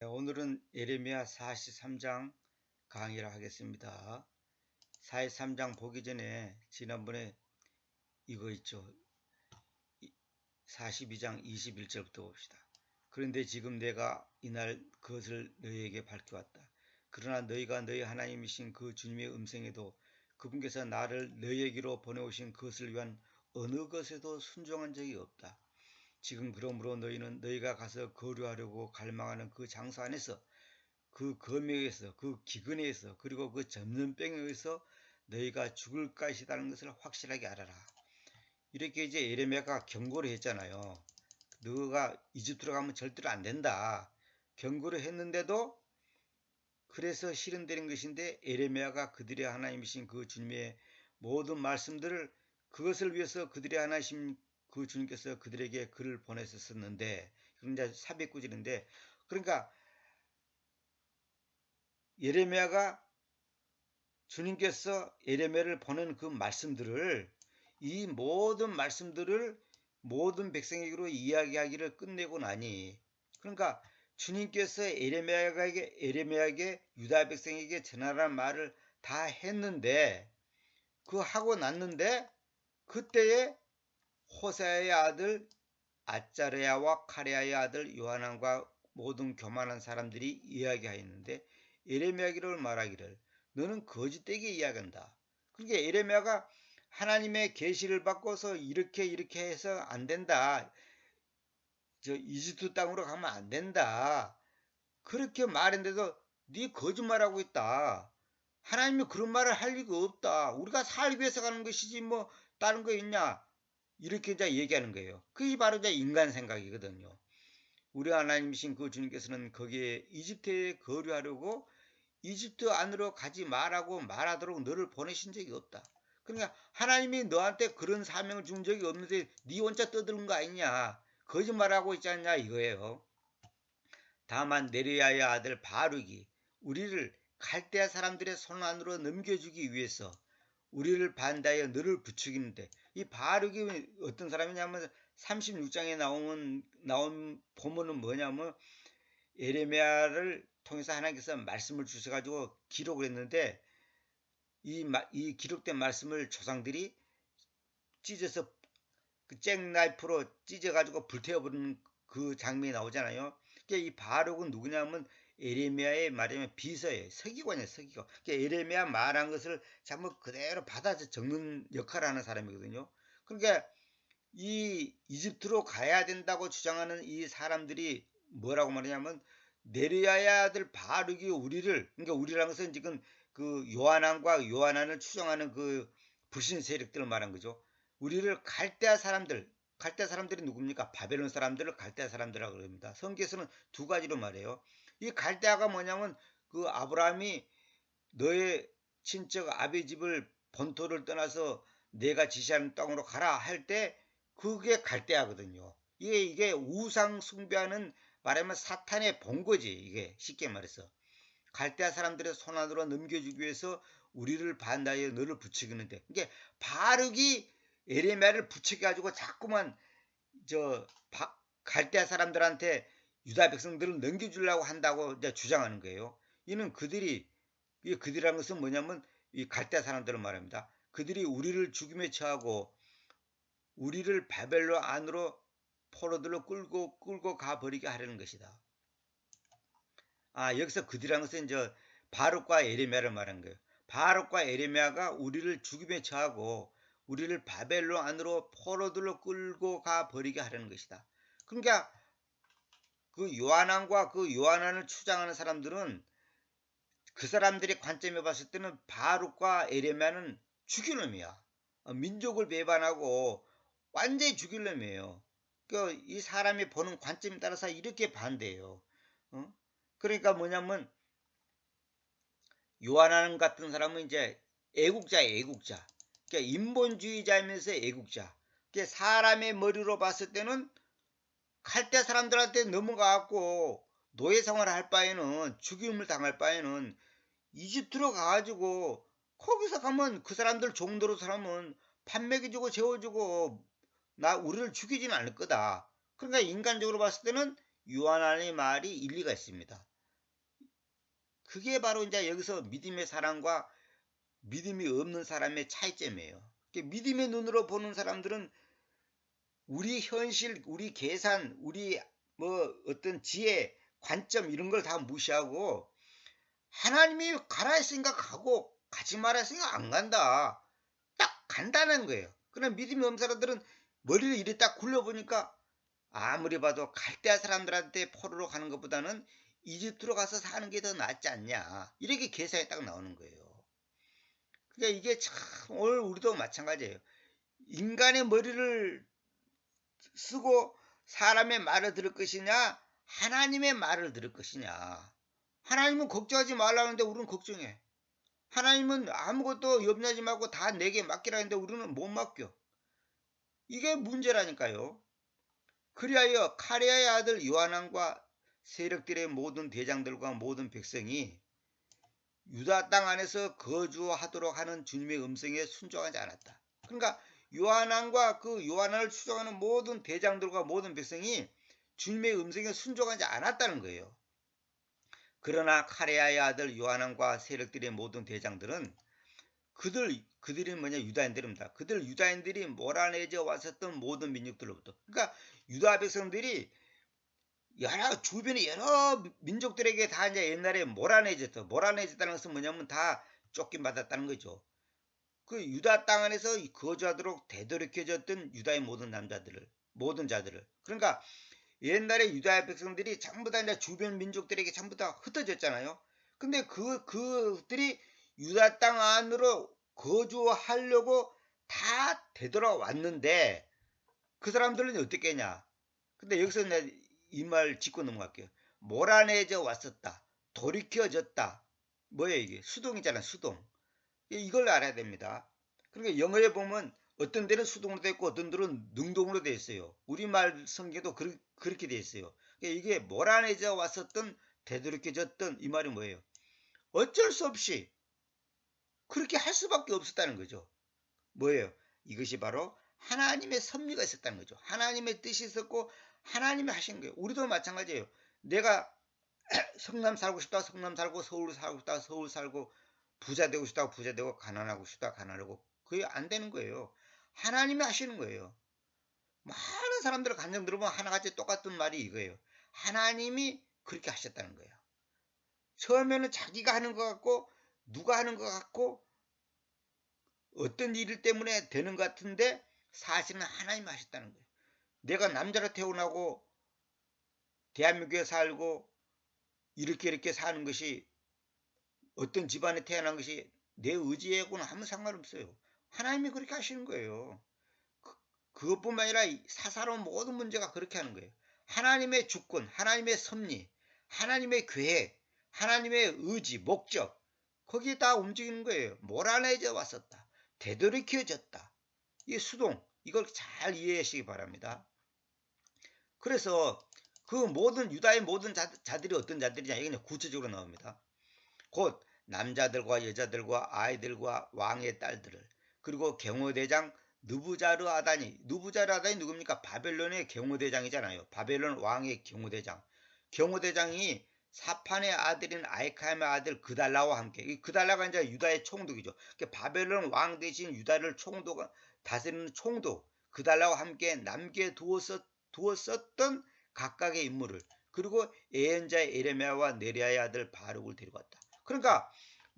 네, 오늘은 예레미야 43장 강의를 하겠습니다. 43장 보기 전에 지난번에 이거 있죠. 42장 21절부터 봅시다. 그런데 지금 내가 이날 그것을 너희에게 밝혀왔다. 그러나 너희가 너희 하나님이신 그 주님의 음성에도 그분께서 나를 너희에게로 보내오신 그것을 위한 어느 것에도 순종한 적이 없다. 지금 그러므로 너희는 너희가 가서 거류하려고 갈망하는 그 장소 안에서 그 검역에서 그 기근에서 그리고 그 전염병에서 너희가 죽을 것이라는 것을 확실하게 알아라. 이렇게 이제 예레미야가 경고를 했잖아요. 너가 이집트로 가면 절대로 안 된다. 경고를 했는데도 그래서 실현되는 것인데 예레미야가 그들의 하나님이신 그 주님의 모든 말씀들을 그것을 위해서 그들의 하나님 그 주님께서 그들에게 글을 보내셨었는데 그런 이제 400구절인데 그러니까 예레미야가 주님께서 예레미야를 보낸 그 말씀들을 이 모든 말씀들을 모든 백성에게로 이야기하기를 끝내고 나니 그러니까 주님께서 예레미야에게 유다 백성에게 전하라는 말을 다 했는데 그 하고 났는데 그때에 호세아의 아들 아짜레야와 카레아의 아들 요하난과 모든 교만한 사람들이 이야기하였는데 예레미야기를 말하기를 너는 거짓되게 이야기한다. 그러니까 예레미야가 하나님의 계시를 받고서 이렇게 해서 안 된다. 저 이집트 땅으로 가면 안 된다. 그렇게 말했는데도 네 거짓말하고 있다. 하나님이 그런 말을 할 리가 없다. 우리가 살기 위해서 가는 것이지 뭐 다른 거 있냐. 이렇게 이제 얘기하는 거예요. 그게 바로 이제 인간 생각이거든요. 우리 하나님이신 그 주님께서는 거기에 이집트에 거류하려고 이집트 안으로 가지 말라고 말하도록 너를 보내신 적이 없다. 그러니까 하나님이 너한테 그런 사명을 준 적이 없는데 네 혼자 떠드는 거 아니냐. 거짓말하고 있지 않냐 이거예요. 다만 네리야의 아들 바룩이 우리를 갈대아 사람들의 손 안으로 넘겨주기 위해서 우리를 반대하여 너를 부추기는데 이 바룩이 어떤 사람이냐면 36장에 나온 본문은 뭐냐면 예레미야를 통해서 하나님께서 말씀을 주셔가지고 기록을 했는데 이 기록된 말씀을 조상들이 찢어서 그 잭나이프로 찢어가지고 불태워버리는 그 장면이 나오잖아요. 그러니까 이 바룩은 누구냐면 예레미야의 말하면 비서예요. 서기관이에요. 서기관. 그러니까 예레미야 말한 것을 전부 그대로 받아서 적는 역할을 하는 사람이거든요. 그러니까 이 이집트로 가야 된다고 주장하는 이 사람들이 뭐라고 말하냐면 네리야의 아들 바룩이 우리를 그러니까 우리라는 것은 지금 그 요한안과 요한안을 추정하는 그 불신 세력들을 말한 거죠. 우리를 갈대아 사람들이 누굽니까? 바벨론 사람들을 갈대아 사람들이라고 그럽니다. 성경에서는 두 가지로 말해요. 이 갈대아가 뭐냐면 그 아브라함이 너의 친척 아비 집을 본토를 떠나서 내가 지시하는 땅으로 가라 할 때 그게 갈대아거든요. 이게 우상 숭배하는 말하면 사탄의 본거지. 이게 쉽게 말해서 갈대아 사람들의 손안으로 넘겨주기 위해서 우리를 반대하여 너를 부추기는데 이게 바룩이 에레미야를 부추겨가지고 자꾸만 저 갈대아 사람들한테 유다 백성들을 넘겨주려고 한다고 이제 주장하는 거예요. 이는 그들이라는 것은 뭐냐면 이 갈대아 사람들을 말합니다. 그들이 우리를 죽임에 처하고 우리를 바벨론 안으로 포로들로 끌고 가버리게 하려는 것이다. 여기서 그들이라는 것은 이제 바룩과 예레미야를 말한 거예요. 바룩과 예레미야가 우리를 죽임에 처하고 우리를 바벨론 안으로 포로들로 끌고 가버리게 하려는 것이다. 그러니까 그 요한안과 그 요한안을 추장하는 사람들은 그 사람들의 관점에 봤을 때는 바룩과 예레미야는 죽일 놈이야. 민족을 배반하고 완전히 죽일 놈이에요. 그러니까 이 사람이 보는 관점에 따라서 이렇게 반대해요. 그러니까 뭐냐면 요한하는 같은 사람은 이제 애국자예요. 애국자. 그러니까 인본주의자이면서 애국자. 그러니까 사람의 머리로 봤을 때는 칼대 사람들한테 넘어가갖고 노예 생활을 할 바에는 죽임을 당할 바에는 이집트로 가가지고 거기서 가면 그 사람들 종도로 사람은 밥 먹여주고 재워주고 우리를 죽이지는 않을 거다. 그러니까 인간적으로 봤을 때는 요한의 말이 일리가 있습니다. 그게 바로 이제 여기서 믿음의 사람과 믿음이 없는 사람의 차이점이에요. 믿음의 눈으로 보는 사람들은 우리 현실, 우리 계산, 우리 뭐 어떤 지혜, 관점 이런 걸 다 무시하고 하나님이 가라 했으니까 가고 가지 마라 했으니까 안 간다. 딱 간다는 거예요. 그럼 믿음이 없는 사람들은 머리를 이리 딱 굴려보니까 아무리 봐도 갈대아 사람들한테 포로로 가는 것보다는 이집트로 가서 사는 게 더 낫지 않냐. 이렇게 계산이 딱 나오는 거예요. 그러니까 이게 참 오늘 우리도 마찬가지예요. 인간의 머리를 쓰고 사람의 말을 들을 것이냐 하나님의 말을 들을 것이냐. 하나님은 걱정하지 말라는데 우리는 걱정해. 하나님은 아무것도 염려하지 말고 다 내게 맡기라는데 우리는 못 맡겨. 이게 문제라니까요. 그리하여 카레아의 아들 요하난과 세력들의 모든 대장들과 모든 백성이 유다 땅 안에서 거주하도록 하는 주님의 음성에 순종하지 않았다. 그러니까 요한왕과 그 요한을 추종하는 모든 대장들과 모든 백성이 주님의 음성에 순종하지 않았다는 거예요. 그러나 카레아의 아들 요한왕과 세력들의 모든 대장들은 그들이 뭐냐 유다인들입니다. 그들 유다인들이 몰아내져 왔었던 모든 민족들로부터 그러니까 유다 백성들이 주변의 여러 민족들에게 다 이제 옛날에 몰아내졌다는 것은 뭐냐면 다 쫓김받았다는 거죠. 그 유다 땅 안에서 거주하도록 되돌이켜졌던 유다의 모든 자들을. 그러니까 옛날에 유다의 백성들이 전부 다 이제 주변 민족들에게 전부 다 흩어졌잖아요. 근데 그들이 유다 땅 안으로 거주하려고 다 되돌아왔는데 그 사람들은 어떻게 했냐? 근데 여기서 이 말 짚고 넘어갈게요. 몰아내져 왔었다. 돌이켜졌다. 뭐예요 이게? 수동이잖아 수동. 이걸 알아야 됩니다. 그러니까 영어에 보면 어떤 데는 수동으로 되어 있고 어떤 데는 능동으로 되어 있어요. 우리말 성경도 그렇게 되어 있어요. 그러니까 이게 몰아내져 왔었던 되돌이켜졌던 이 말이 뭐예요? 어쩔 수 없이 그렇게 할 수밖에 없었다는 거죠. 뭐예요? 이것이 바로 하나님의 섭리가 있었다는 거죠. 하나님의 뜻이 있었고 하나님이 하신 거예요. 우리도 마찬가지예요. 내가 성남 살고 싶다 성남 살고 서울 살고 싶다 서울 살고 부자 되고 싶다 부자 되고 가난하고 싶다 가난하고 그게 안 되는 거예요. 하나님이 하시는 거예요. 많은 사람들 간증 들어보면 하나같이 똑같은 말이 이거예요. 하나님이 그렇게 하셨다는 거예요. 처음에는 자기가 하는 것 같고 누가 하는 것 같고 어떤 일 때문에 되는 것 같은데 사실은 하나님이 하셨다는 거예요. 내가 남자로 태어나고 대한민국에 살고 이렇게 사는 것이 어떤 집안에 태어난 것이 내 의지하고는 아무 상관없어요. 하나님이 그렇게 하시는 거예요. 그것뿐만 아니라 사사로운 모든 문제가 그렇게 하는 거예요. 하나님의 주권, 하나님의 섭리, 하나님의 계획, 하나님의 의지, 목적 거기에 다 움직이는 거예요. 몰아내져 왔었다. 되돌이켜졌다. 이 수동 이걸 잘 이해하시기 바랍니다. 그래서 그 모든 유다의 모든 자들이 어떤 자들이냐 이게 구체적으로 나옵니다. 곧 남자들과 여자들과 아이들과 왕의 딸들을 그리고 경호대장 느부자르아단이 누굽니까? 바벨론의 경호대장이잖아요. 바벨론 왕의 경호대장이 사판의 아들인 아이카임의 아들 그달라와 함께 이 그달라가 이제 유다의 총독이죠. 바벨론 왕 대신 유다를 다스리는 총독 그달라와 함께 남겨 두었었던 각각의 인물을 그리고 예언자의 에레미야와 네리야의 아들 바룩을 데려갔다. 그러니까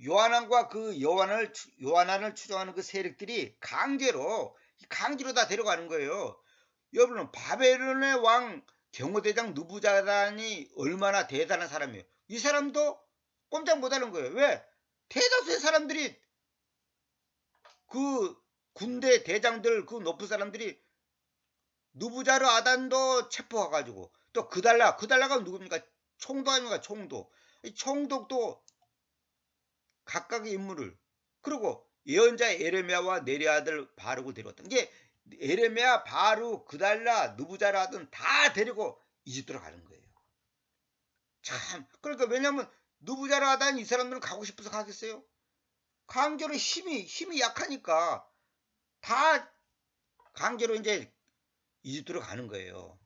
요한왕과 그 요한안을 추종하는 그 세력들이 강제로 다 데려가는 거예요. 여러분 바벨론의 왕 경호대장 느부자단이 얼마나 대단한 사람이에요. 이 사람도 꼼짝 못하는 거예요. 왜? 대다수의 사람들이 그 군대 대장들 그 높은 사람들이 느부자르 아단도 체포해가지고 또 그달라가 누굽니까? 총도 아닙니까? 이 총독도 각각의 인물을 그리고 예언자 에레미야와 네리야 아들 바룩을 데려왔던 게 에레미야, 바룩, 그달라, 느부자라든 다 데리고 이집트로 가는 거예요. 참 그러니까 왜냐하면 느부자라단 이 사람들은 가고 싶어서 가겠어요? 강제로 힘이 약하니까 다 강제로 이제 이집트로 가는 거예요.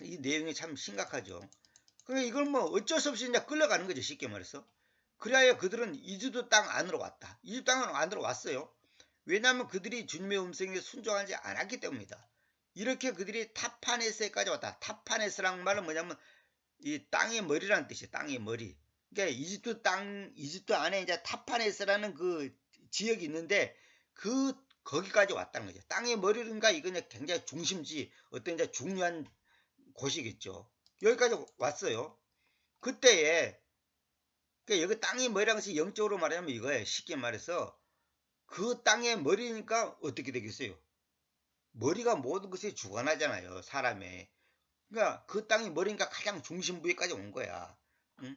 이 내용이 참 심각하죠. 그러니까 이걸 뭐 어쩔 수 없이 이제 끌려가는 거죠. 쉽게 말해서. 그래야 그들은 이집트 땅 안으로 왔다. 이집트 땅 안으로 왔어요. 왜냐하면 그들이 주님의 음성에 순종하지 않았기 때문이다. 이렇게 그들이 타파네스에까지 왔다. 타파네스라는 말은 뭐냐면 이 땅의 머리라는 뜻이에요. 땅의 머리. 그러니까 이집트 안에 이제 타파네스라는 그 지역이 있는데 거기까지 왔다는 거죠. 땅의 머리인가 이건 굉장히 중심지 어떤 이제 중요한 곳이겠죠. 여기까지 왔어요. 그때에 그러니까 여기 땅의 머리라는 것이 영적으로 말하면 이거예요. 쉽게 말해서 그 땅의 머리니까 어떻게 되겠어요? 머리가 모든 것에 주관하잖아요. 사람의. 그러니까 그 땅의 머리니까 가장 중심 부위까지 온 거야. 응?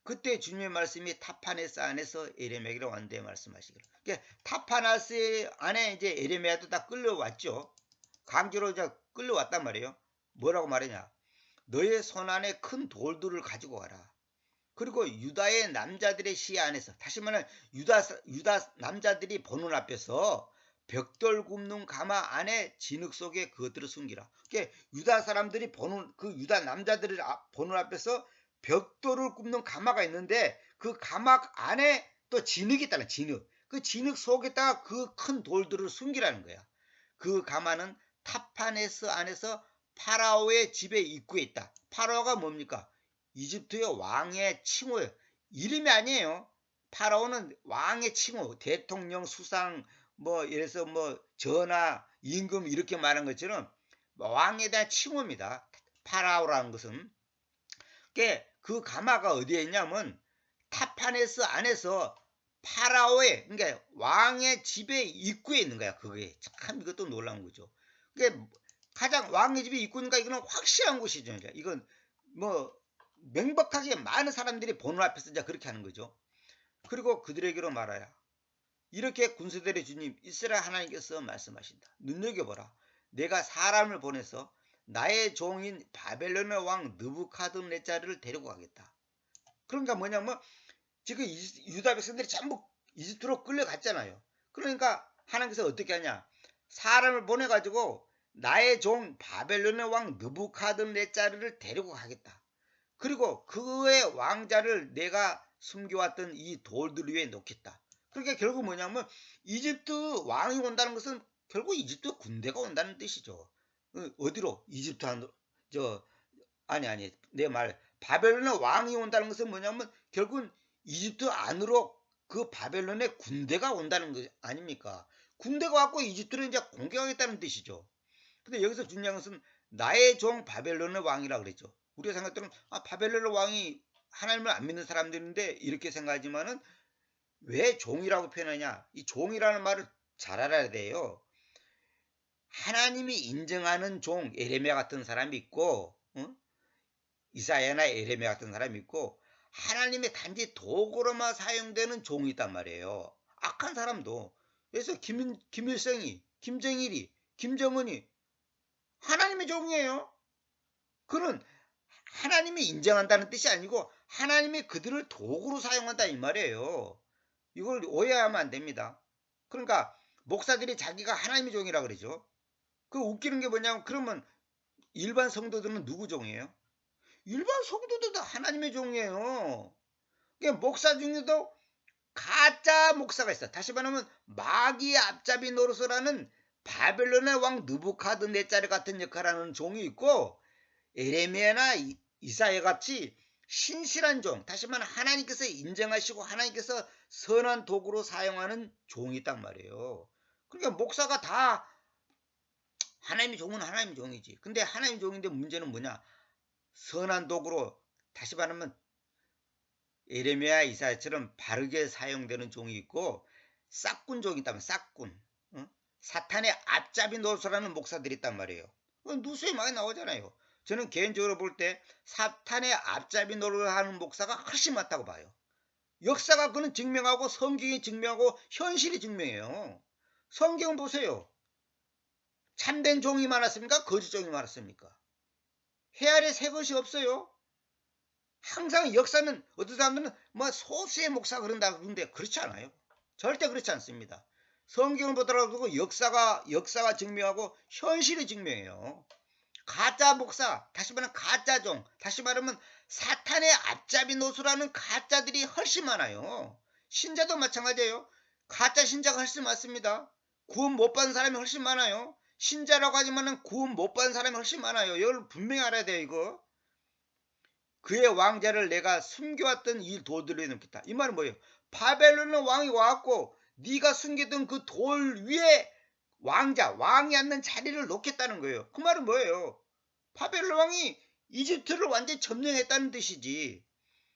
그때 주님의 말씀이 타파네스 안에서 에레미야로 왔는데 말씀하시기를. 그러니까 타파네스 안에 이제 에레미야도 다 끌려왔죠. 강제로 이제 끌려왔단 말이에요. 뭐라고 말하냐? 너의 손 안에 큰 돌들을 가지고 와라. 그리고 유다의 남자들의 시야 안에서 다시 말하면 유다 남자들이 보는 앞에서 벽돌 굽는 가마 안에 진흙 속에 그것들을 숨기라. 그러니까 유다 사람들이 보는 그 유다 남자들을 보는 앞에서 벽돌을 굽는 가마가 있는데 그 가마 안에 또 진흙이 있다는 진흙. 그 진흙 속에다가 그 큰 돌들을 숨기라는 거야. 그 가마는 타파네스 안에서 파라오의 집의 입구에 있다. 파라오가 뭡니까? 이집트의 왕의 칭호예요. 이름이 아니에요. 파라오는 왕의 칭호, 대통령, 수상, 뭐 이래서 뭐 전하, 임금 이렇게 말한 것처럼 왕에 대한 칭호입니다. 파라오라는 것은. 그 가마가 어디에 있냐면 타파네스 안에서 파라오의 그러니까 왕의 집의 입구에 있는 거야. 그게 참 이것도 놀라운 거죠. 그게 가장 왕의 집의 입구니까 이거는 확실한 곳이죠. 이건 뭐 명백하게 많은 사람들이 보는 앞에서 이제 그렇게 하는 거죠. 그리고 그들에게로 말하야. 이렇게 군사들의 주님 이스라엘 하나님께서 말씀하신다. 눈여겨보라. 내가 사람을 보내서 나의 종인 바벨론의 왕 느부카드네자르를 데리고 가겠다. 그러니까 뭐냐면 지금 유다 백성들이 전부 이집트로 끌려갔잖아요. 그러니까 하나님께서 어떻게 하냐. 사람을 보내가지고 나의 종 바벨론의 왕 느부카드네자르를 데리고 가겠다. 그리고 그의 왕자를 내가 숨겨왔던 이 돌들 위에 놓겠다. 그러니까 결국 뭐냐면 이집트 왕이 온다는 것은 결국 이집트 군대가 온다는 뜻이죠. 어디로? 이집트 안으로. 아니 내 말 바벨론의 왕이 온다는 것은 뭐냐면 결국은 이집트 안으로 그 바벨론의 군대가 온다는 것 아닙니까? 군대가 왔고 이집트를 이제 공격하겠다는 뜻이죠. 근데 여기서 중요한 것은 나의 종 바벨론의 왕이라 그랬죠. 우리가 생각하면 바벨론의 왕이 하나님을 안 믿는 사람들인데 이렇게 생각하지만은 왜 종이라고 표현하냐? 이 종이라는 말을 잘 알아야 돼요. 하나님이 인정하는 종 에레미야 같은 사람이 있고 이사야나 에레미야 같은 사람이 있고 하나님의 단지 도구로만 사용되는 종이 있단 말이에요. 악한 사람도. 그래서 김일성이, 김정일이, 김정은이 하나님의 종이에요. 그는 하나님이 인정한다는 뜻이 아니고 하나님이 그들을 도구로 사용한다 이 말이에요. 이걸 오해하면 안 됩니다. 그러니까 목사들이 자기가 하나님의 종이라 그러죠. 그 웃기는 게 뭐냐면 그러면 일반 성도들은 누구 종이에요? 일반 성도들도 하나님의 종이에요. 그러니까 목사 중에도 가짜 목사가 있어. 다시 말하면 마귀의 앞잡이 노릇을 하는 바벨론의 왕 느부카드네자르 같은 역할을 하는 종이 있고 에레미야나 이사야 같이 신실한 종, 다시 말하면 하나님께서 인정하시고 하나님께서 선한 도구로 사용하는 종이 있단 말이에요. 그러니까 목사가 다 하나님의 종은 하나님의 종이지. 근데 하나님의 종인데 문제는 뭐냐? 선한 도구로 다시 말하면 에레미야 이사야처럼 바르게 사용되는 종이 있고 싹군 종이 있다면 싹군. 사탄의 앞잡이 노릇을 하는 목사들이 있단 말이에요. 뉴스에 많이 나오잖아요. 저는 개인적으로 볼 때 사탄의 앞잡이 노릇을 하는 목사가 훨씬 많다고 봐요. 역사가 그는 증명하고 성경이 증명하고 현실이 증명해요. 성경 보세요. 참된 종이 많았습니까? 거짓 종이 많았습니까? 해 아래 새 것이 없어요. 항상 역사는 어떤 사람들은 뭐 소수의 목사가 그런다 그러는데 그렇지 않아요. 절대 그렇지 않습니다. 성경을 보더라도 역사가 증명하고 현실이 증명해요. 가짜 목사, 다시 말하면 가짜종, 다시 말하면 사탄의 앞잡이 노수라는 가짜들이 훨씬 많아요. 신자도 마찬가지예요. 가짜 신자가 훨씬 많습니다. 구원 못 받은 사람이 훨씬 많아요. 신자라고 하지만은 구원 못 받은 사람이 훨씬 많아요. 이걸 분명히 알아야 돼요, 이거. 그의 왕자를 내가 숨겨왔던 이 돌들에 넣겠다. 이 말은 뭐예요? 바벨론의 왕이 와갖고 네가 숨기던 그 돌 위에 왕이 앉는 자리를 놓겠다는 거예요. 그 말은 뭐예요? 바벨론 왕이 이집트를 완전히 점령했다는 뜻이지.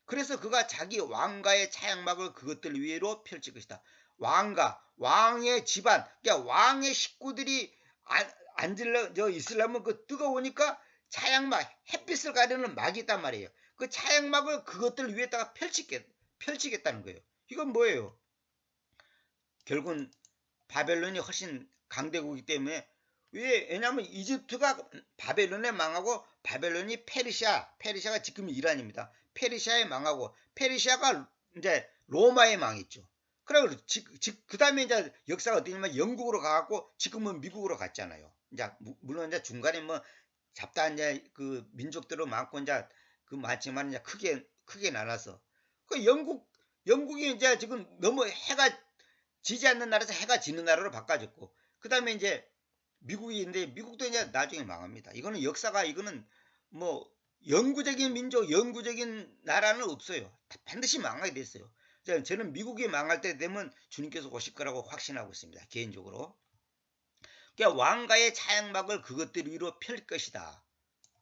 그래서 그가 자기 왕가의 차양막을 그것들 위로 펼칠 것이다. 왕의 집안, 그러니까 왕의 식구들이 있으려면 그 뜨거우니까 차양막, 햇빛을 가리는 막이 있단 말이에요. 그 차양막을 그것들 위에다가 펼치겠다는 거예요. 이건 뭐예요? 결국은 바벨론이 훨씬 강대국이기 때문에 왜냐하면 이집트가 바벨론에 망하고 바벨론이 페르시아가 지금 이란입니다. 페르시아에 망하고 페르시아가 이제 로마에 망했죠. 그래 그 다음에 이제 역사가 어떠냐면 영국으로 가갖고 지금은 미국으로 갔잖아요. 이제 물론 이제 중간에 뭐 잡다한 이제 그 민족들도 많고 이제 그 많지만 이제 크게 나눠서 그 영국이 이제 지금 너무 해가 지지 않는 나라에서 해가 지는 나라로 바꿔졌고 그 다음에 이제 미국인데 미국도 이제 나중에 망합니다. 이거는 역사가 이거는 뭐 영구적인 민족, 영구적인 나라는 없어요. 반드시 망하게 됐어요. 저는 미국이 망할 때 되면 주님께서 오실 거라고 확신하고 있습니다. 개인적으로. 그러니까 왕가의 차양막을 그것들 위로 펼 것이다.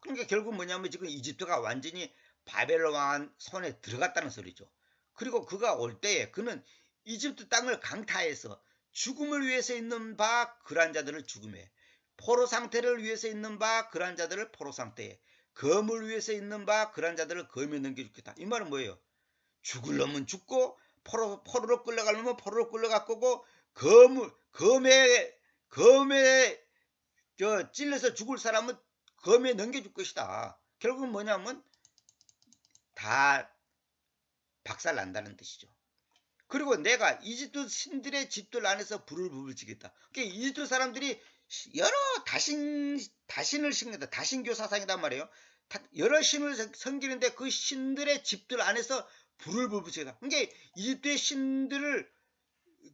그러니까 결국 뭐냐면 지금 이집트가 완전히 바벨론 왕 손에 들어갔다는 소리죠. 그리고 그가 올 때에 그는 이집트 땅을 강타해서 죽음을 위해서 있는 바 그런 자들을 죽음에, 포로 상태를 위해서 있는 바 그런 자들을 포로 상태에, 검을 위해서 있는 바 그런 자들을 검에 넘겨주겠다. 이 말은 뭐예요? 죽을 놈은 죽고 포로로 끌려갈 놈은 포로로 끌려갈 거고 검에 찔려서 죽을 사람은 검에 넘겨줄 것이다. 결국은 뭐냐면 다 박살난다는 뜻이죠. 그리고 내가 이집트 신들의 집들 안에서 불을 부비치겠다. 그러니까 이집트 사람들이 여러 다신을 신긴다. 다신교 사상이란 말이에요. 여러 신을 섬기는데 그 신들의 집들 안에서 불을 부비치겠다. 그러니까 이집트의 신들을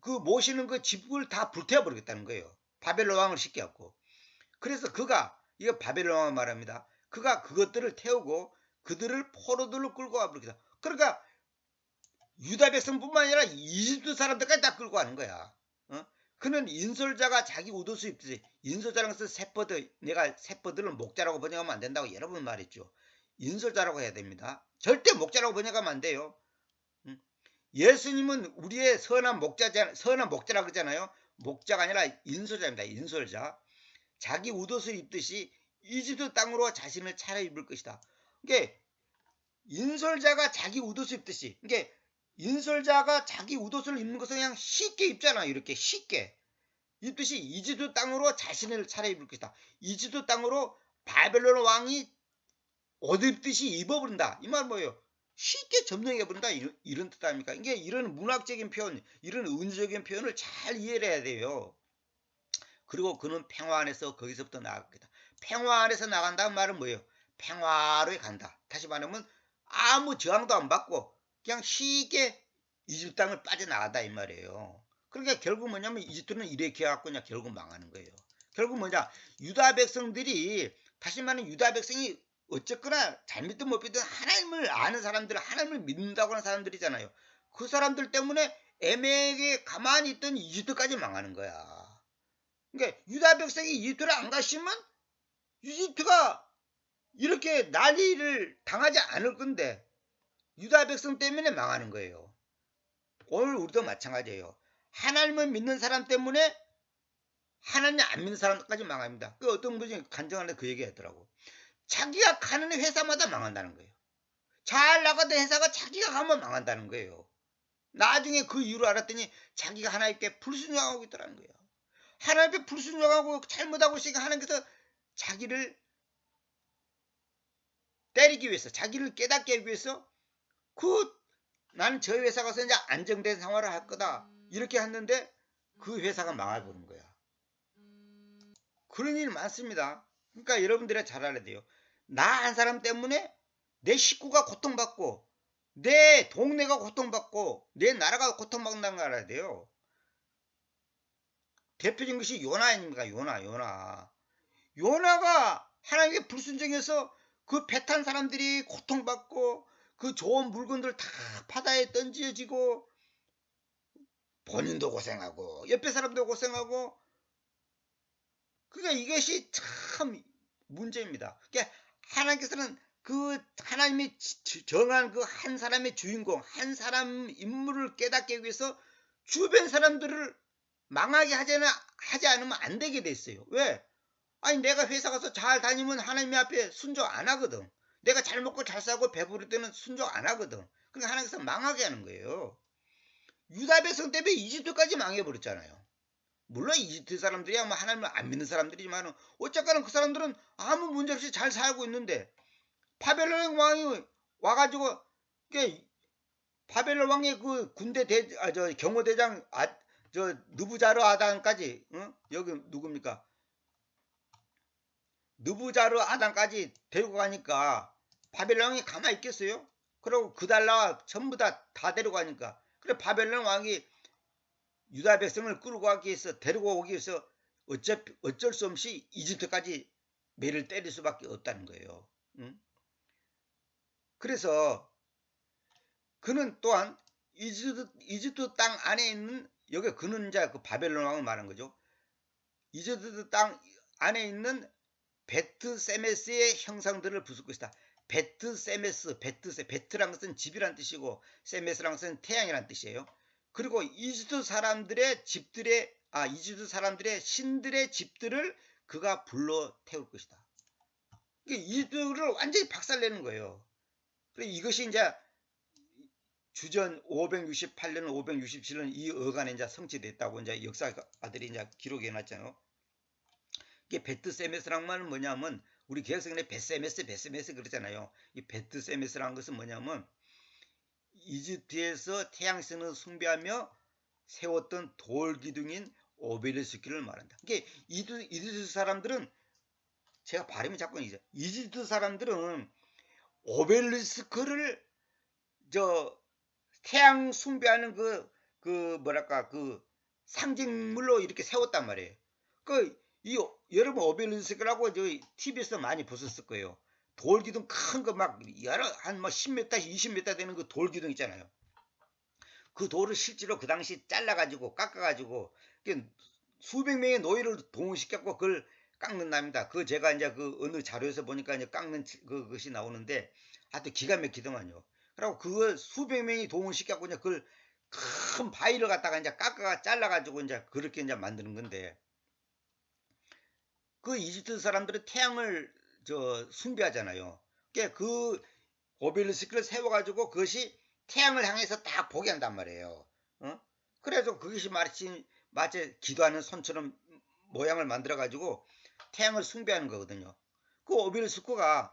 그 모시는 그 집을 다 불태워버리겠다는 거예요. 바벨론 왕을 시켜갖고. 그래서 이거 바벨론 왕 말합니다. 그가 그것들을 태우고 그들을 포로들로 끌고 와버리겠다. 그러니까 유다 백성뿐만 아니라 이집트 사람들까지 다 끌고 가는 거야. 그는 인솔자가 자기 옷옷을 입듯이 인솔자라는 것은 세퍼드, 내가 세퍼드를 목자라고 번역하면 안 된다고 여러 번 말했죠. 인솔자라고 해야 됩니다. 절대 목자라고 번역하면 안 돼요. 예수님은 우리의 선한 목자라고 그러잖아요. 목자가 아니라 인솔자입니다. 인솔자. 자기 옷옷을 입듯이 이집트 땅으로 자신을 차려입을 것이다. 그러니까 인솔자가 자기 옷옷을 입듯이, 그러니까 인솔자가 자기 옷옷을 입는 것은 그냥 쉽게 입잖아요. 이렇게 쉽게 입듯이 이집트 땅으로 자신을 차려입을 것이다. 이집트 땅으로 바벨론 왕이 옷 입듯이 입어버린다. 이 말 뭐예요? 쉽게 점령해버린다. 이런 뜻 아닙니까? 이게 이런 문학적인 표현, 이런 은유적인 표현을 잘 이해를 해야 돼요. 그리고 그는 평화 안에서 거기서부터 나아갑니다. 평화 안에서 나간다는 말은 뭐예요? 평화로 간다. 다시 말하면 아무 저항도 안 받고 그냥 쉽게 이집트 땅을 빠져나간다 이 말이에요. 그러니까 결국 뭐냐면 이집트는 이렇게 해갖고 그냥 결국 망하는 거예요. 결국 뭐냐, 유다 백성들이, 다시 말하면 유다 백성이 어쨌거나 잘 믿든 못 믿든 하나님을 아는 사람들, 하나님을 믿는다고 하는 사람들이잖아요. 그 사람들 때문에 애매하게 가만히 있던 이집트까지 망하는 거야. 그러니까 유다 백성이 이집트를 안 갔으면 이집트가 이렇게 난리를 당하지 않을 건데 유다 백성 때문에 망하는 거예요. 오늘 우리도 마찬가지예요. 하나님을 믿는 사람 때문에 하나님 안 믿는 사람까지 망합니다. 그 어떤 분이 간증하는데 그 얘기 하더라고. 자기가 가는 회사마다 망한다는 거예요. 잘 나가던 회사가 자기가 가면 망한다는 거예요. 나중에 그 이유를 알았더니 자기가 하나님께 불순종하고 있더라는 거예요. 하나님께 불순종하고 잘못하고 있으니까 하나님께서 자기를 때리기 위해서, 자기를 깨닫게 하기 위해서 나는 저 회사 가서 이제 안정된 생활을 할 거다 이렇게 했는데 그 회사가 망해버린 거야. 그런 일 많습니다. 그러니까 여러분들이 잘 알아야 돼요. 나 한 사람 때문에 내 식구가 고통받고 내 동네가 고통받고 내 나라가 고통받는다는 걸 알아야 돼요. 대표적인 것이 요나 아닙니까? 요나. 요나가 하나님께 불순종해서 그 배 탄 사람들이 고통받고 그 좋은 물건들 다 바다에 던져지고 본인도 고생하고 옆에 사람도 고생하고, 그러니까 이것이 참 문제입니다. 그러니까 하나님께서는 그 하나님이 정한 그 한 사람의 주인공, 한 사람 인물을 깨닫게 하기 위해서 주변 사람들을 망하게 하지 않으면 안 되게 됐어요. 왜? 아니 내가 회사 가서 잘 다니면 하나님 앞에 순종 안 하거든. 내가 잘 먹고 잘 사고 배부를 때는 순종 안 하거든. 그러니까 하나님께서 망하게 하는 거예요. 유다 백성 때문에 이집트까지 망해버렸잖아요. 물론 이집트 사람들이야 뭐 하나님을 안 믿는 사람들이지만 어쨌거나 그 사람들은 아무 문제 없이 잘 살고 있는데 바벨론 왕이 와가지고 바벨론 왕의 그 군대 경호대장 느부자르 아단까지, 여기 누굽니까? 느부자르 아단까지 데리고 가니까 바벨론 왕이 가만히 있겠어요? 그리고 그달 나와 전부 다 데려가니까, 그래 바벨론 왕이 유다 백성을 끌고 가기 위해서 데리고 오기 위해서 어쩔 수 없이 이집트까지 매를 때릴 수밖에 없다는 거예요. 응? 그래서 그는 또한 이집트 땅 안에 있는, 여기 그는 이제 그 바벨론 왕을 말한 거죠. 이집트 땅 안에 있는 베트세메스의 형상들을 부술 것이다. 베트란 것은 집이란 뜻이고 세메스란 것은 태양이란 뜻이에요. 그리고 이집트 사람들의 신들의 집들을 그가 불러 태울 것이다. 이집트를 완전히 박살내는 거예요. 이것이 이제 주전 568년, 567년 이 어간에 이제 성취됐다고 이제 역사가들이 이제 기록해 놨잖아요. 이게 베트세메스란 말은 뭐냐면, 우리 개혁성경에 베세메스 그러잖아요. 이 베트세메스란 것은 뭐냐면 이집트에서 태양신을 숭배하며 세웠던 돌 기둥인 오벨리스크를 말한다. 그러니까 이집트 사람들은, 제가 발음이 자꾸 이집트 사람들은 오벨리스크를 태양 숭배하는 그 상징물로 이렇게 세웠단 말이에요. 여러분 오벨리스크라고 TV에서 많이 보셨을 거예요. 돌기둥 큰 거 막 한 10m, 20m 되는 그 돌기둥 있잖아요. 그 돌을 실제로 그 당시 잘라가지고 깎아가지고 수백 명의 노예를 동원시켰고 그걸 깎는답니다. 그 제가 이제 그 어느 자료에서 보니까 이제 깎는 그것이 나오는데 하여튼 기가 막히더만요. 그리고 그걸 수백 명이 동원시켰고 이제 그걸 큰 바위를 갖다가 이제 깎아가 잘라가지고 이제 그렇게 이제 만드는 건데, 그 이집트 사람들은 태양을 숭배하잖아요. 그러니까 그 오벨리스크를 세워가지고 그것이 태양을 향해서 딱 보게 한단 말이에요. 그래서 그것이 마치 기도하는 손처럼 모양을 만들어가지고 태양을 숭배하는 거거든요. 그 오벨리스크가,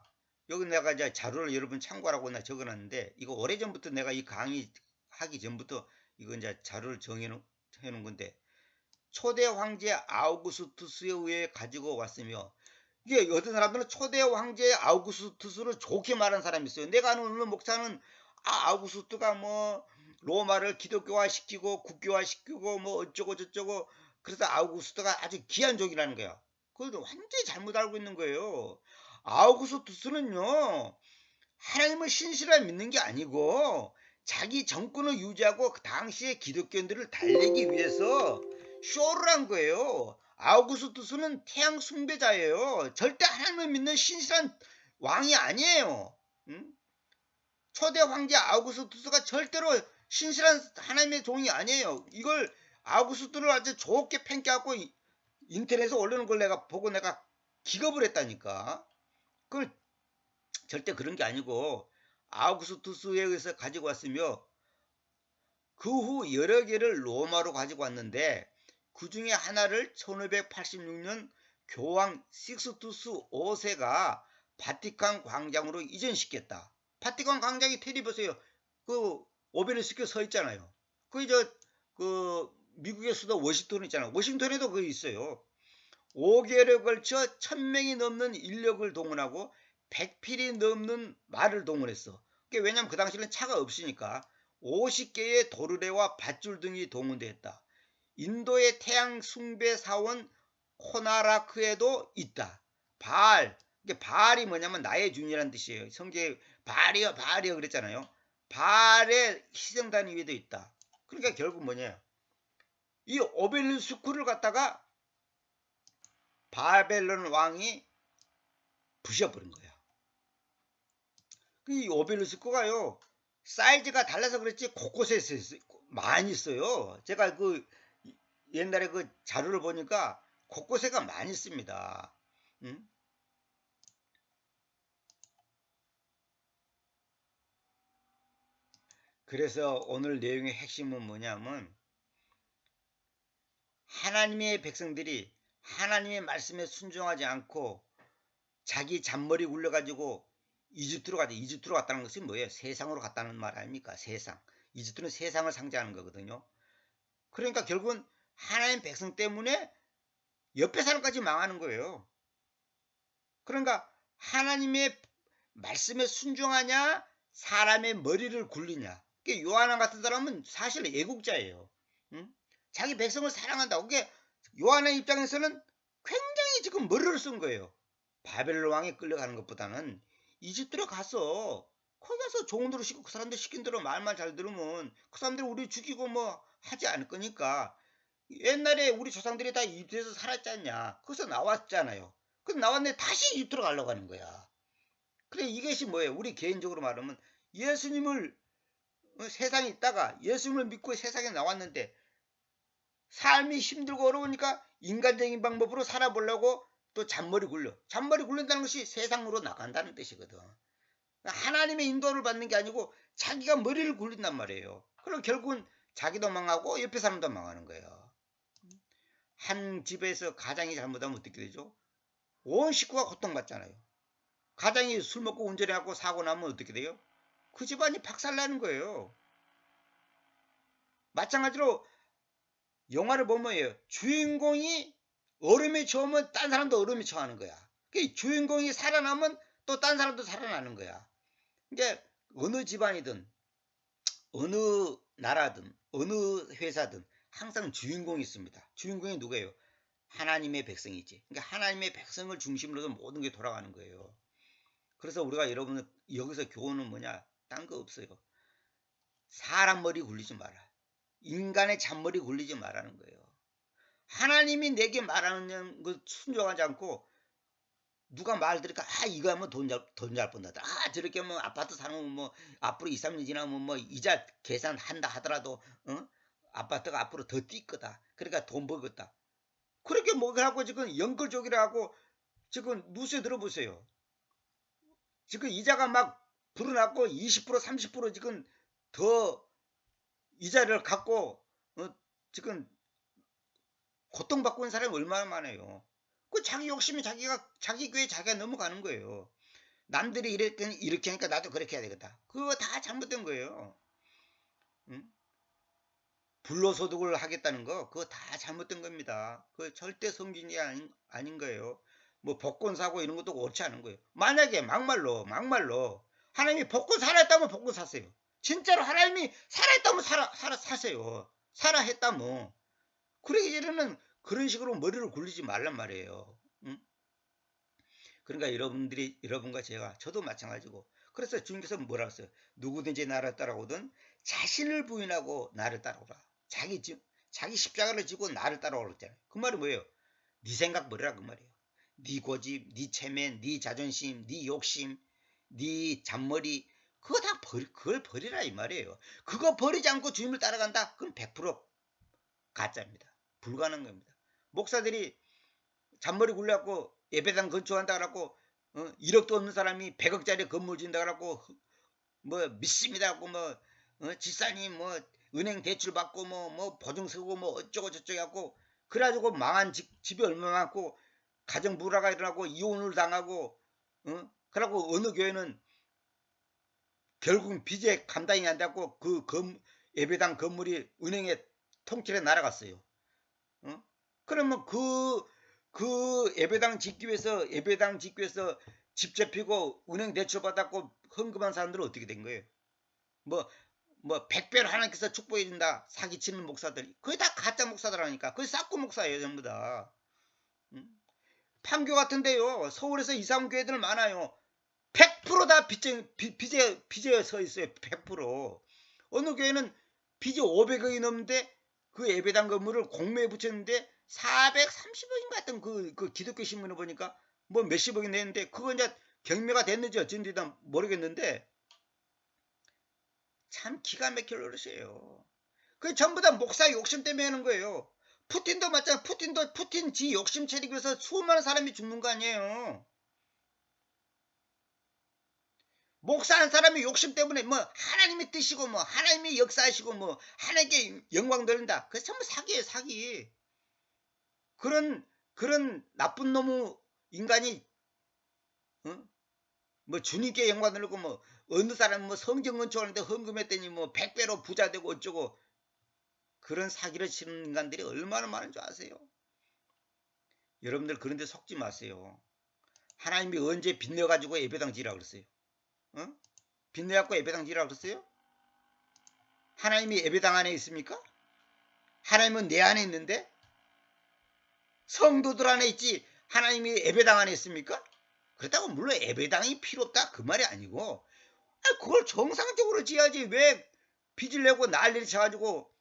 여기 내가 이제 자료를 여러분 참고하라고 나 적어놨는데, 이거 오래전부터 내가 이 강의 하기 전부터 이거 이제 자료를 정해놓은 건데, 초대 황제 아우구스투스에 의해 가지고 왔으며, 이게 어떤 사람들은 초대 황제 아우구스투스를 좋게 말한 사람이 있어요. 내가 아는 어느 목사는 아우구스투가 뭐 로마를 기독교화시키고 국교화시키고 뭐 어쩌고 저쩌고, 그래서 아우구스투가 아주 귀한 종이라는 거야. 그걸 완전히 잘못 알고 있는 거예요. 아우구스투스는요, 하나님을 신실하게 믿는 게 아니고 자기 정권을 유지하고 그 당시의 기독교인들을 달래기 위해서 쇼를 한 거예요. 아우구스투스는 태양 숭배자예요. 절대 하나님을 믿는 신실한 왕이 아니에요. 응? 초대 황제 아우구스투스가 절대로 신실한 하나님의 종이 아니에요. 이걸 아우구스투스를 아주 좋게 팽겨갖고 인터넷에 올리는 걸 내가 보고 내가 기겁을 했다니까. 그걸 절대 그런 게 아니고 아우구스투스에 의해서 가지고 왔으며, 그 후 여러 개를 로마로 가지고 왔는데 그 중에 하나를 1586년 교황 식스투스 5세가 바티칸 광장으로 이전시켰다. 바티칸 광장이 테리 보세요. 그 오벨리스크 서 있잖아요. 그 미국의 수도 워싱턴 있잖아요. 워싱턴에도 그게 있어요. 5개월에 걸쳐 1000명이 넘는 인력을 동원하고 100필이 넘는 말을 동원했어. 왜냐면 그 당시에는 차가 없으니까 50개의 도르래와 밧줄 등이 동원되었다. 인도의 태양 숭배 사원 코나라크에도 있다. 바알, 이게 바알이 뭐냐면 나의 주인이라는 뜻이에요. 성경에 바알이여 바알이여 그랬잖아요. 바알의 희생단 위에도 있다. 그러니까 결국 뭐냐, 이 오벨리스크를 갖다가 바벨론 왕이 부셔버린 거야. 이 오벨리스크가요 사이즈가 달라서 그렇지 곳곳에 많이 있어요. 제가 그 옛날에 그 자료를 보니까 곳곳에가 많이 씁니다. 응? 그래서 오늘 내용의 핵심은 뭐냐면 하나님의 백성들이 하나님의 말씀에 순종하지 않고 자기 잔머리 굴려가지고 이집트로 갔다는 것이 뭐예요? 세상으로 갔다는 말 아닙니까? 세상. 이집트는 세상을 상징하는 거거든요. 그러니까 결국은 하나님 백성 때문에 옆에 사람까지 망하는 거예요. 그러니까 하나님의 말씀에 순종하냐 사람의 머리를 굴리냐. 요한왕 같은 사람은 사실 애국자예요. 응? 자기 백성을 사랑한다고. 그게 요한의 입장에서는 굉장히 지금 머리를 쓴 거예요. 바벨론 왕에 끌려가는 것보다는 이집트로 가서 거기 가서 좋은 대로 시키고 그 사람들 시킨 대로 말만 잘 들으면 그 사람들 우리 죽이고 뭐 하지 않을 거니까. 옛날에 우리 조상들이 다 이집트에서 살았지 않냐. 거기서 나왔잖아요. 그래서 나왔는데 다시 이집트로 가려고 하는 거야. 그래 이것이 뭐예요? 우리 개인적으로 말하면 예수님을 세상에 있다가 예수님을 믿고 세상에 나왔는데 삶이 힘들고 어려우니까 인간적인 방법으로 살아보려고 또 잔머리 굴린다는 것이 세상으로 나간다는 뜻이거든. 하나님의 인도를 받는 게 아니고 자기가 머리를 굴린단 말이에요. 그럼 결국은 자기도 망하고 옆에 사람도 망하는 거예요. 한 집에서 가장이 잘못하면 어떻게 되죠? 온 식구가 고통받잖아요. 가장이 술 먹고 운전해갖고 사고 나면 어떻게 돼요? 그 집안이 박살나는 거예요. 마찬가지로 영화를 보면 주인공이 얼음에 처하면 딴 사람도 얼음에 처하는 거야. 주인공이 살아나면 또 딴 사람도 살아나는 거야. 그러니까 어느 집안이든 어느 나라든 어느 회사든 항상 주인공이 있습니다. 주인공이 누구예요? 하나님의 백성이지. 그러니까 하나님의 백성을 중심으로 모든 게 돌아가는 거예요. 그래서 우리가 여러분 여기서 교훈은 뭐냐? 딴 거 없어요. 사람 머리 굴리지 마라. 인간의 잔머리 굴리지 말라는 거예요. 하나님이 내게 말하는 것 순종하지 않고 누가 말 들으니까 이거 하면 돈 잘 번다. 저렇게 하면 아파트 사는 뭐 앞으로 2, 3년 지나면 뭐 이자 계산한다 하더라도 아파트가 앞으로 더 뛸 거다. 그러니까 돈 벌겠다. 그렇게 뭐 하고 지금 연끌족이라 하고 지금 뉴스에 들어보세요. 지금 이자가 막 불어났고 20% 30% 지금 더 이자를 갖고 지금 고통받고 있는 사람이 얼마나 많아요. 그 자기 욕심이 자기 교회 자기가 넘어가는 거예요. 남들이 이렇게 하니까 나도 그렇게 해야 되겠다. 그거 다 잘못된 거예요. 응? 불로소득을 하겠다는 거 그거 다 잘못된 겁니다. 그 절대 성경이 아닌 거예요. 뭐 복권 사고 이런 것도 옳지 않은 거예요. 만약에 막말로 하나님이 복권 살아있다면 복권 사세요. 진짜로 하나님이 살아있다면 사세요. 살아했다면. 그러기 전에는 그런 식으로 머리를 굴리지 말란 말이에요. 응? 그러니까 여러분과 제가 저도 마찬가지고 그래서 주님께서 뭐라 했어요? 누구든지 나를 따라오든 자신을 부인하고 나를 따라오라. 자기 십자가를 지고 나를 따라오라 했잖아요. 그 말이 뭐예요? 네 생각 버리라 그 말이에요. 네 고집, 네 체면, 네 자존심, 네 욕심, 네 잔머리 그거 다 그걸 버리라 이 말이에요. 그거 버리지 않고 주님을 따라간다? 그럼 100% 가짜입니다. 불가능한 겁니다. 목사들이 잔머리 굴려갖고 예배당 건축한다 그러고 1억도 없는 사람이 100억짜리 건물 짓는다 그러고 뭐 믿습니다 하고 뭐 집사님 뭐 은행 대출 받고 뭐 보증 서고 뭐 어쩌고 저쩌고 하고 그래가지고 망한 집이 얼마나 많고 가정 불화가 일어나고 이혼을 당하고 그러고 어느 교회는 결국 빚에 감당이 안 되고 예배당 건물이 은행에 통째로 날아갔어요. 그러면 그 그 예배당 짓기 위해서 집 잡히고 은행 대출 받았고 헌금한 사람들은 어떻게 된 거예요? 뭐 100배로 하나님께서 축복해 준다 사기치는 목사들 그게 다 가짜 목사들 하니까 그게 싹구 목사예요 전부 다. 판교 같은데요 서울에서 이사온 교회들 많아요. 100%다 빚에 서 있어요. 100%. 어느 교회는 빚이 500억이 넘는데 그 예배당 건물을 공매에 붙였는데 430억인가 했던 그 기독교 신문을 보니까 뭐 몇십억이 냈는데 그거 이제 경매가 됐는지 어쩐지 모르겠는데 참 기가 막힐 노릇이에요. 그 전부 다 목사 욕심 때문에 하는 거예요. 푸틴도 마찬가지. 푸틴 지 욕심 차리기 위해서 수많은 사람이 죽는 거 아니에요. 목사 한 사람이 욕심 때문에 뭐 하나님의 뜻이고 뭐 하나님의 역사하시고 뭐 하나님께 영광 돌린다. 그게 전부 사기예요, 사기. 그런 나쁜 놈의 인간이 뭐 주님께 영광 돌리고 뭐 어느 사람 뭐 성경 건축하는데 헌금했더니 뭐 100배로 부자 되고 어쩌고 그런 사기를 치는 인간들이 얼마나 많은 줄 아세요? 여러분들 그런 데 속지 마세요. 하나님이 언제 빚내가지고 예배당 지으라고 그랬어요? 빚내갖고 예배당 지으라고 그랬어요? 하나님이 예배당 안에 있습니까? 하나님은 내 안에 있는데? 성도들 안에 있지 하나님이 예배당 안에 있습니까? 그렇다고 물론 예배당이 필요 없다 그 말이 아니고 그걸 정상적으로 지어야지 왜 빚을 내고 난리를 쳐가지고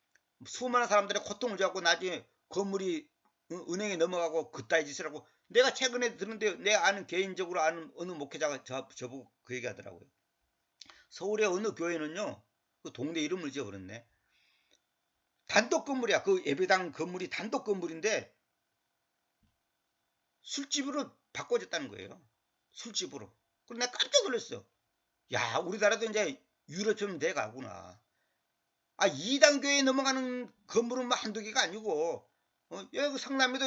수많은 사람들의 고통을 줘갖고 나중에 건물이 은행에 넘어가고 그따위 짓을 하고 내가 최근에 들은데 내가 아는 개인적으로 아는 어느 목회자가 저보고 그 얘기 하더라고요. 서울의 어느 교회는요 그 동네 이름을 지어버렸네. 단독 건물이야. 그 예배당 건물이 단독 건물인데 술집으로 바꿔졌다는 거예요. 술집으로. 그래서 내가 깜짝 놀랐어. 야 우리나라도 이제 유럽처럼 돼가구나. 아 이단교에 넘어가는 건물은 뭐 한두 개가 아니고 여기 성남에도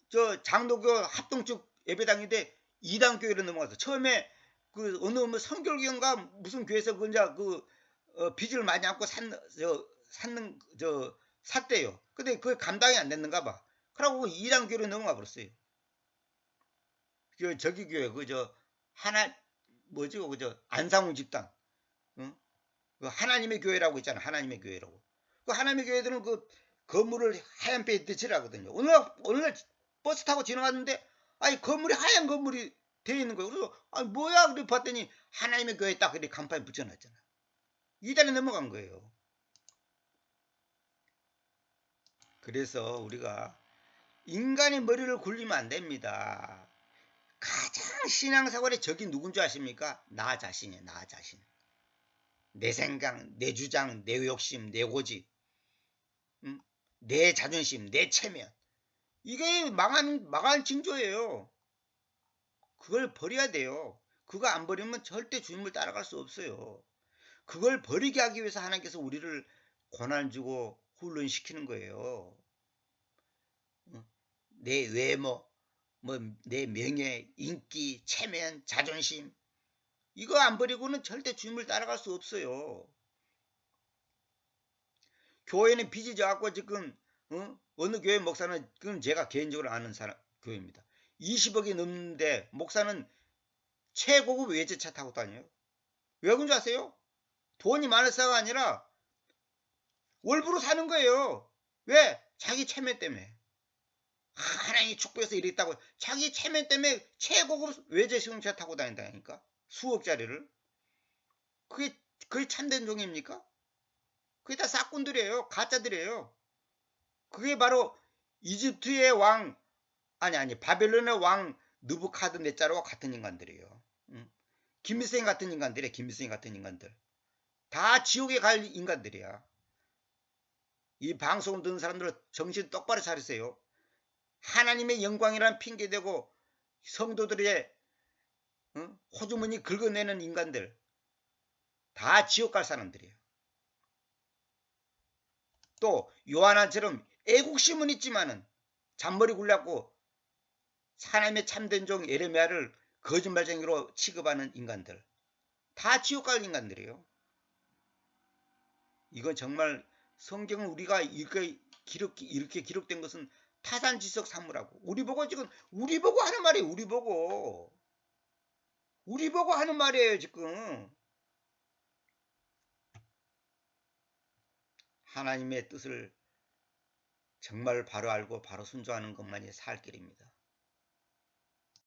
저 장로교 합동쪽 예배당인데 이단교회로 넘어가서 처음에 그 어느 뭐 성결교인가 무슨 교회에서 그 이제 빚을 많이 안고 샀대요. 근데 그게 감당이 안 됐는가 봐. 그러고 이단교회로 넘어가 버렸어요. 저기 교회 그저 하나 뭐지 그저 안상훈 집단 그 하나님의 교회라고 있잖아. 하나님의 교회라고. 그 하나님의 교회들은 그 건물을 하얀 페인트칠 하거든요. 오늘 버스 타고 지나갔는데 아니 건물이 하얀 건물이 되어 있는 거예요. 그래서 아 뭐야 그래 봤더니 하나님의 교회 딱 그렇게 간판에 붙여놨잖아. 이단에 넘어간 거예요. 그래서 우리가 인간의 머리를 굴리면 안 됩니다. 가장 신앙생활의 적이 누군지 아십니까? 나 자신이에요. 나 자신. 내 생각, 내 주장, 내 욕심, 내 고집, 내 자존심, 내 체면. 이게 망한 징조예요. 그걸 버려야 돼요. 그거 안 버리면 절대 주님을 따라갈 수 없어요. 그걸 버리게 하기 위해서 하나님께서 우리를 고난 주고 훈련시키는 거예요. 내 외모, 뭐 내 명예, 인기, 체면, 자존심 이거 안 버리고는 절대 주님을 따라갈 수 없어요. 교회는 빚이 져갖고 지금 어느 교회 목사는 그건 제가 개인적으로 아는 교회입니다. 20억이 넘는데 목사는 최고급 외제차 타고 다녀요. 왜 그런 줄 아세요? 돈이 많아서가 아니라 월부로 사는 거예요. 왜? 자기 체면 때문에. 하나님이 축복해서 이랬다고 자기 체면 때문에 최고급 외제 승용차 타고 다닌다니까. 수억짜리를. 그게 참된 종입니까? 그게 다 싹꾼들이에요. 가짜들이에요. 그게 바로 이집트의 왕 아니 바벨론의 왕 느부카드네자르와 같은 인간들이에요. 김일성 같은 인간들이에요. 김일성 같은 인간들. 다 지옥에 갈 인간들이야. 이 방송을 듣는 사람들 정신 똑바로 차리세요. 하나님의 영광이란 핑계대고 성도들의 호주머니 긁어내는 인간들 다 지옥 갈 사람들이에요. 또 요한처럼 애국심은 있지만은 잔머리 굴렸고 하나님의 참된 종 예레미야를 거짓말쟁이로 취급하는 인간들 다 지옥 갈 인간들이에요. 이건 정말 성경은 우리가 이렇게 기록된 것은 타산지석 삼으라고. 우리 보고 지금 우리 보고 하는 말이에요. 우리 보고. 우리 보고 하는 말이에요, 지금. 하나님의 뜻을 정말 바로 알고 바로 순종하는 것만이 살 길입니다.